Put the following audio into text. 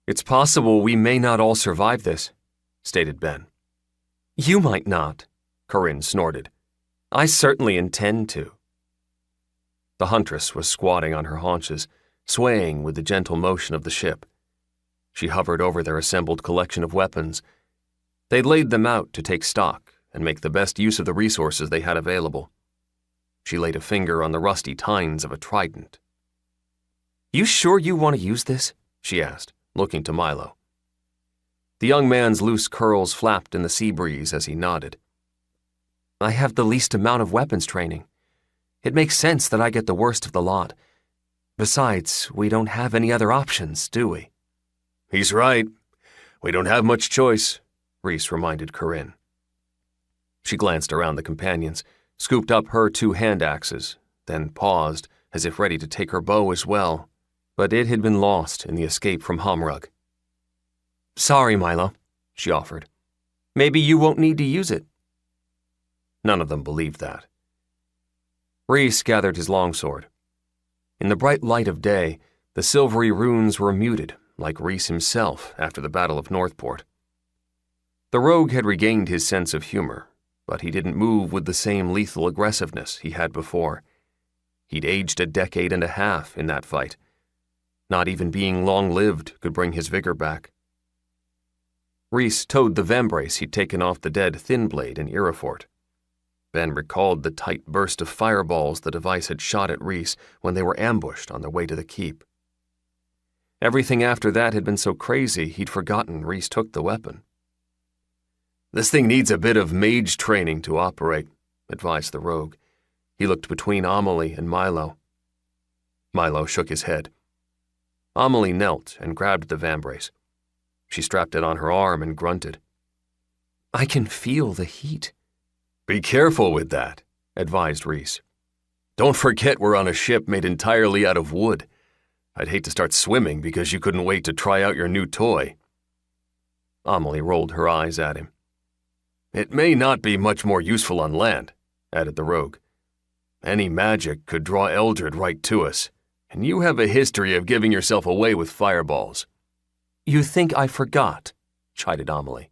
"It's possible we may not all survive this," stated Ben. "You might not," Corinne snorted. "I certainly intend to." The huntress was squatting on her haunches, swaying with the gentle motion of the ship. She hovered over their assembled collection of weapons. They'd laid them out to take stock and make the best use of the resources they had available. She laid a finger on the rusty tines of a trident. "You sure you want to use this?" she asked, looking to Milo. The young man's loose curls flapped in the sea breeze as he nodded. "I have the least amount of weapons training. It makes sense that I get the worst of the lot. Besides, we don't have any other options, do we?" "He's right. We don't have much choice," Reese reminded Corinne. She glanced around the companions, scooped up her 2 hand axes, then paused, as if ready to take her bow as well, but it had been lost in the escape from Hamrug. "Sorry, Milo," she offered. "Maybe you won't need to use it." None of them believed that. Reese gathered his longsword. In the bright light of day, the silvery runes were muted, like Reese himself after the Battle of Northport. The rogue had regained his sense of humor, but he didn't move with the same lethal aggressiveness he had before. He'd aged a decade and a half in that fight. Not even being long-lived could bring his vigor back. Reese towed the vambrace he'd taken off the dead Thinblade in Irrefort. Ben recalled the tight burst of fireballs the device had shot at Reese when they were ambushed on their way to the keep. Everything after that had been so crazy he'd forgotten Reese took the weapon. "This thing needs a bit of mage training to operate," advised the rogue. He looked between Amelie and Milo. Milo shook his head. Amelie knelt and grabbed the vambrace. She strapped it on her arm and grunted. "I can feel the heat." "Be careful with that," advised Reese. "Don't forget we're on a ship made entirely out of wood. I'd hate to start swimming because you couldn't wait to try out your new toy." Amelie rolled her eyes at him. "It may not be much more useful on land," added the rogue. "Any magic could draw Eldred right to us, and you have a history of giving yourself away with fireballs." "You think I forgot?" chided Amelie.